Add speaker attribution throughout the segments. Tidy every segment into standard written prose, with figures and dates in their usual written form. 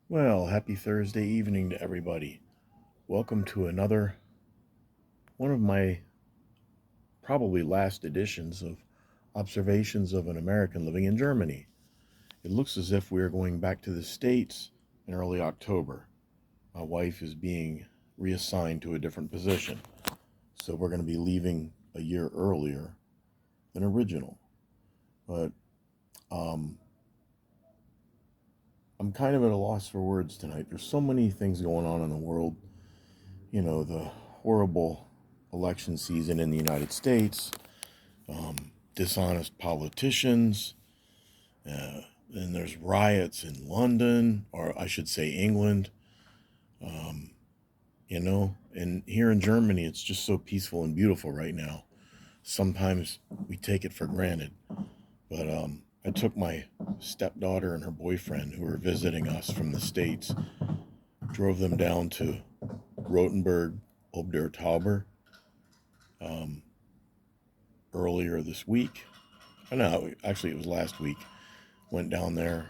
Speaker 1: Well, happy Thursday evening to everybody. Welcome to another one of my probably last editions of Observations of an American Living in Germany. It looks as if we are going back to the States in early October. My wife is being reassigned to a different position, so we're going to be leaving a year earlier than original. But um, I'm kind of at a loss for words tonight. There's so many things going on in the world. The horrible election season in the United States, dishonest politicians, uh, then there's riots in London, or I should say England, um, and here in Germany, it's just so peaceful and beautiful right now. Sometimes we take it for granted, but I took my stepdaughter and her boyfriend who were visiting us from the States, drove them down to Rothenburg ob der Tauber um, earlier this week. No, actually, it was last week. Went down there,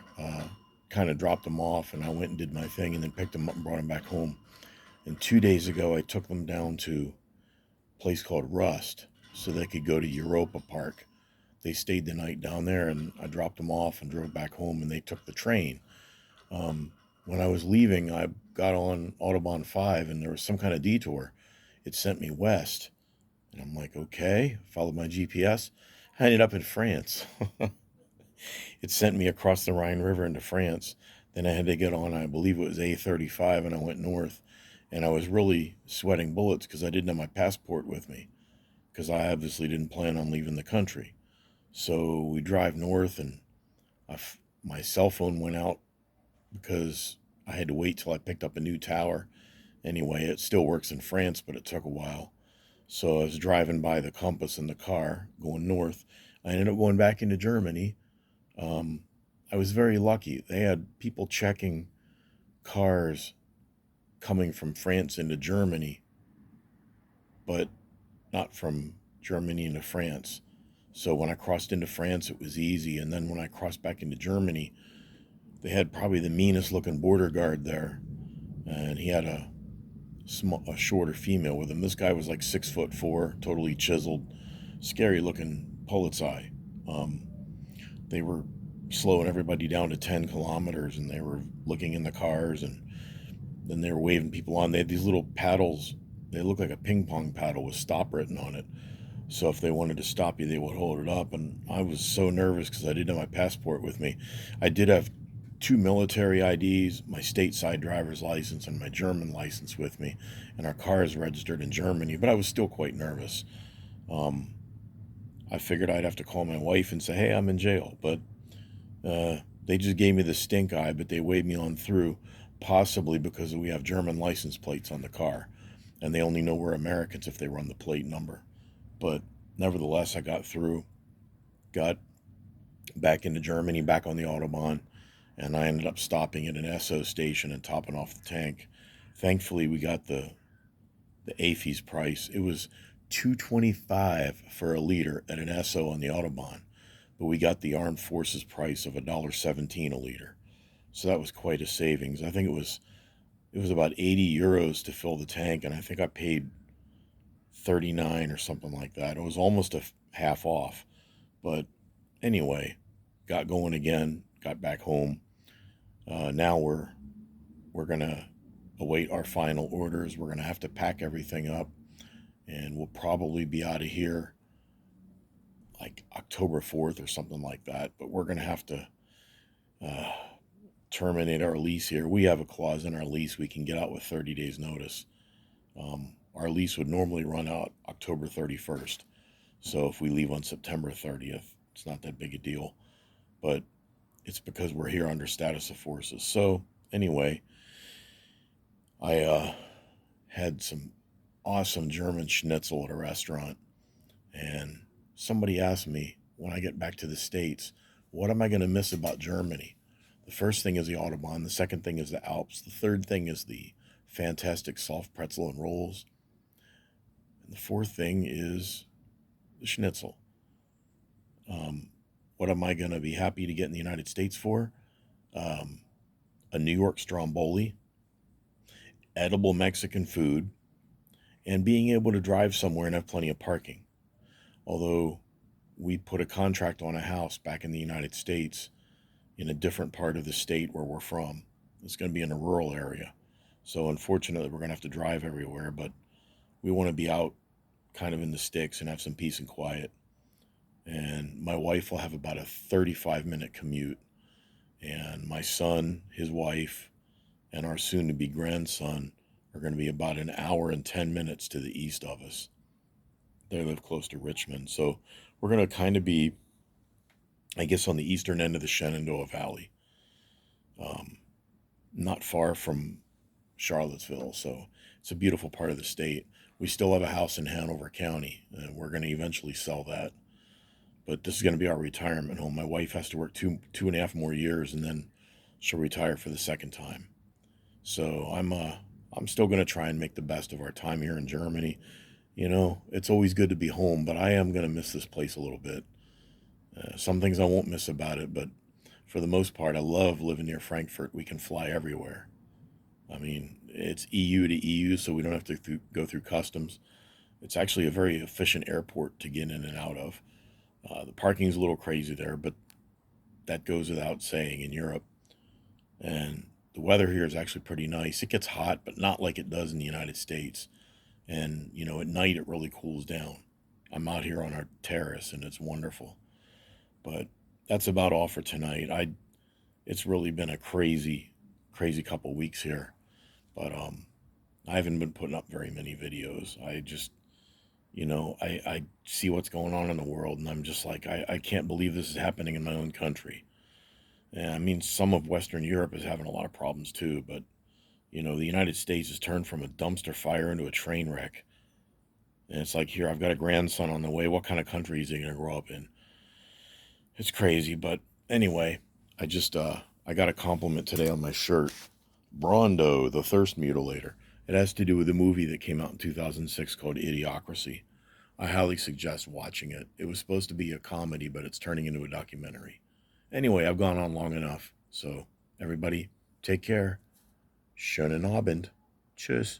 Speaker 1: kind of dropped them off, and I went and did my thing, and then picked them up and brought them back home. And 2 days ago, I took them down to a place called Rust so they could go to Europa Park. They stayed the night down there, and I dropped them off and drove back home, and they took the train. Um, when I was leaving, I got on Autobahn 5, and there was some kind of detour. It sent me west, and I'm like, okay, followed my GPS. I ended up in France. It sent me across the Rhine River into France. Then I had to get on, I believe it was A35, and I went north. And I was really sweating bullets because I didn't have my passport with me, because I obviously didn't plan on leaving the country. So we drive north, and my cell phone went out because I had to wait till I picked up a new tower. Anyway, it still works in France, but it took a while. So I was driving by the compass in the car going north. I ended up going back into Germany. um, I was very lucky. They had people checking cars coming from France into Germany, but not from Germany into France. So when I crossed into France, it was easy. And then when I crossed back into Germany, they had probably the meanest looking border guard there. And he had a shorter female with him. This guy was like 6'4", totally chiseled, scary looking Polizei. Um, they were slowing everybody down to 10 kilometers, and they were looking in the cars, and then they were waving people on. They had these little paddles. They looked like a ping pong paddle with stop written on it. So if they wanted to stop you, they would hold it up. And I was so nervous because I didn't have my passport with me. I did have two military IDs, my stateside driver's license, and my German license with me. And our car is registered in Germany, but I was still quite nervous. Um, I figured I'd have to call my wife and say, hey, I'm in jail. But they just gave me the stink eye, but they waved me on through, possibly because we have German license plates on the car, and they only know we're Americans if they run the plate number. But nevertheless, I got through, got back into Germany, back on the Autobahn, and I ended up stopping at an Esso station and topping off the tank. Thankfully, we got the AFI's price. It was 225 for a liter at an Esso on the Autobahn, but we got the Armed Forces price of $1.17 a liter. So that was quite a savings. I think it was about 80 euros to fill the tank, and I think I paid 39 or something like that. It was almost a half off. But anyway, got going again, got back home. Now we're gonna await our final orders. We're gonna have to pack everything up, and we'll probably be out of here like October 4th or something like that. But we're gonna have to uh, terminate our lease here. We have a clause in our lease we can get out with 30 days notice. Our lease would normally run out October 31st. So if we leave on September 30th, it's not that big a deal. But it's because we're here under status of forces. So anyway, I had some awesome German schnitzel at a restaurant, and somebody asked me when I get back to the States, what am I going to miss about Germany? The first thing is the Autobahn. The second thing is the Alps. The third thing is the fantastic soft pretzel and rolls. And the fourth thing is the schnitzel. Um, what am I going to be happy to get in the United States for? Um, a New York Stromboli, edible Mexican food, and being able to drive somewhere and have plenty of parking. Although we put a contract on a house back in the United States in a different part of the state where we're from. It's going to be in a rural area. So unfortunately, we're going to have to drive everywhere, but we want to be out kind of in the sticks and have some peace and quiet. And my wife will have about a 35-minute commute. And my son, his wife, and our soon to be grandson are going to be about an hour and 10 minutes to the east of us. They live close to Richmond. So we're going to kind of be, I guess, on the eastern end of the Shenandoah Valley, um, not far from Charlottesville. So it's a beautiful part of the state. We still have a house in Hanover County, and we're going to eventually sell that. But this is going to be our retirement home. My wife has to work two and a half more years, and then she'll retire for the second time. So I'm still going to try and make the best of our time here in Germany. You know, it's always good to be home, but I am going to miss this place a little bit. Some things I won't miss about it, but for the most part, I love living near Frankfurt. We can fly everywhere. I mean, it's EU to EU, so we don't have to go through customs. It's actually a very efficient airport to get in and out of. The parking's a little crazy there, but that goes without saying in Europe. And the weather here is actually pretty nice. It gets hot, but not like it does in the United States. And, you know, at night it really cools down. I'm out here on our terrace and it's wonderful. But that's about all for tonight. It's really been a crazy couple weeks here. But I haven't been putting up very many videos. I just, I see what's going on in the world and I'm just like, I can't believe this is happening in my own country. And I mean, some of Western Europe is having a lot of problems too, but the United States has turned from a dumpster fire into a train wreck. And it's like, here, I've got a grandson on the way. What kind of country is he going to grow up in? It's crazy. But anyway, I got a compliment today on my shirt. Brondo, the Thirst Mutilator. It has to do with a movie that came out in 2006 called Idiocracy. I highly suggest watching it. It was supposed to be a comedy, but it's turning into a documentary. Anyway, I've gone on long enough. So, everybody, take care. Schönen Abend. Tschüss.